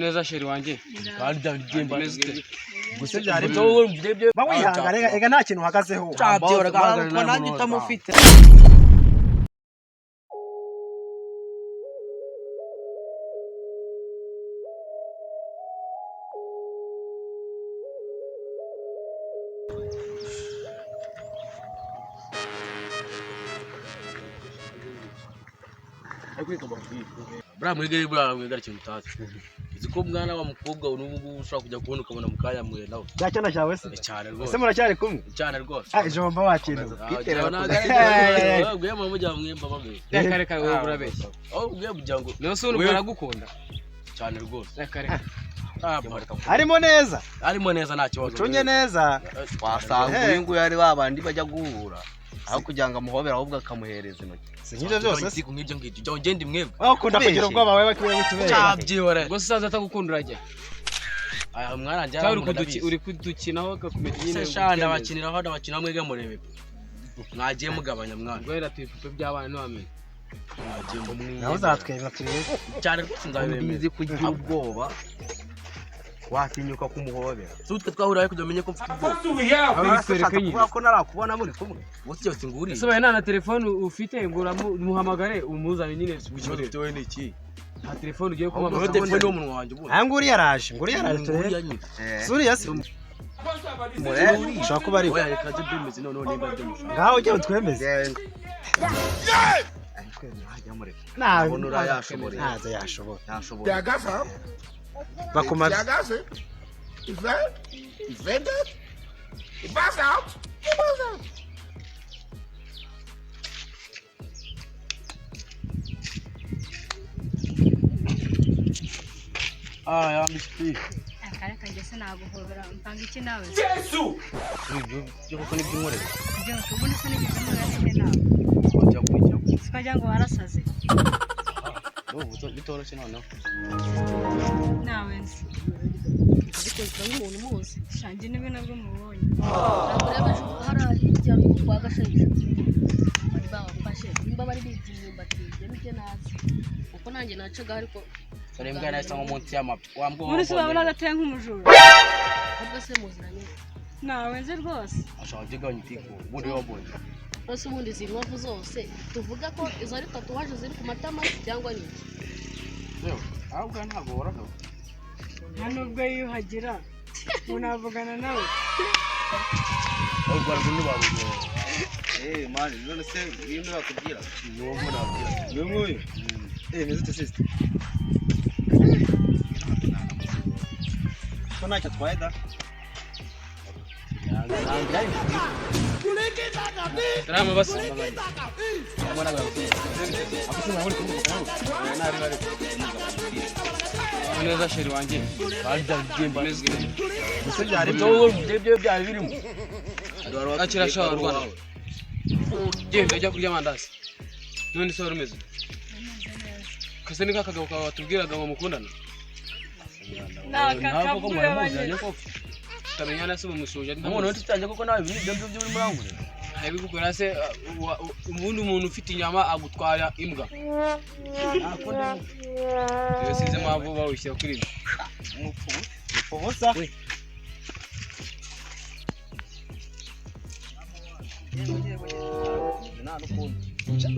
neza sheri wanjye kandi byagimba gusa byari byo byo bawihanga rega nta kintu uhagazeho cyabyo uragaragara nanjye utamufite bra mwigere bra mwigare kintu tazi iziko mwana wa mukobwa n'ubu ushaka kujya kubona ukabona mukaya mwe nawe cyacyo cyawe se cyane rwose ese muracyari kumwe cyane rwose ijomba wakintu ubwiye mu mujya mwemba bamwe reka wowe urabeshya ubwiye bujya ngo no sunu baragukunda cyane rwose reka arimo neza nta kibazo ucunye neza wasanga uyu nguyu ari babandi bajya guhura aho kugira ngo amuhobera ahubwo akamuhereza intoki sinjye byose se nk'ibyo ngibyo ugende mwebwe ukunda kugira ubwoba wewe kiwe bitubere cyabyihore ngo saza atagukunda urajya aya mwana njya uri kudukinaho gakomeye nyine shanda bakiniraho abakina mwege murebe mwagiye mugabanya mwana gwera tuipupe by'abana n'abamenye naho zatwenga turebe cyane nzabizi kugira ubwoba watinyuka kumuhobera sutwe twahura ariko umenye ko mfite ubwoba abikwereka ko narakubona muri kumwe bose cyose nguri ese baye nta telefone ufite ngura muhamagare umuzanye nyine ufite we n'iki nta telefone ugiye kumama telefone yo munwa wanjye ubundi nguri yaraje turebe suri yasi ushaka kuba ari oya reka je bimeze noneho nimba byo mushaka ngaho ujye utwemeze ntabona yashobora ntaze yashobora Bakumaze. ya mishpi akareka ngese naguhobera mpanga iki nawe Yesu byo kuko ni by'umure byo tubone se n'igitamo yashite nawe kujya kujya sikajya ngo warasaze bitoroshye noneho nawe nzi bitewe n'umuntu muzi shangi nibe nabwo mubonye nagureba hari hirya kwa gashaje bari bafashe nimba bari bigiye imyumbati yemije nazi uko nanjye nacaga ariko dore mbwa nahise nko munsi y'amapfa wambwo muri se babona agateye nk'umujura ubwo se muziranye nawe nzi rwose ashaka kugabanya itiko ubundi wabonye bose ubundi izi nkovu zose tuvuga ko izo ari tatuwaje ziri ku matama cyangwa ni iki yewe ahubwo ntabwo worohewe nta nubwo yiyuhagira munavugana nawe ahubwo baragunda babuze mani none se ibintu bakubwira ni wowe nabwira ni wowe meze sister ko ntacyo twaye da drama basi neza sheri wanjye kandi byagimba gusa byari byo byari birimo akira shawa rwana genda jya kurya amandazi none se warumeze kase ni kakagabo kawe watubwiraga ngo mukundana ntabwo ko mwamuzanye ko kamenya nase mumusuje umuntu utitangiye koko nawe ibyo byo muri murangure nabigukora se ubundi umuntu ufite inyama agutwara imbwa iyo size mpamvu bawushyira kuri ibi ubusa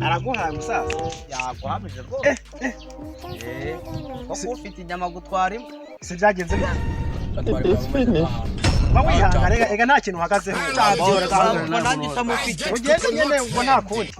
araguhaye musaza yaguhamije rwose ko ufite inyama gutwara imbwa se byagenze bawihanga rega nta kintu uhagazeho nanjye utamufite ugende nyine ngo nta kundi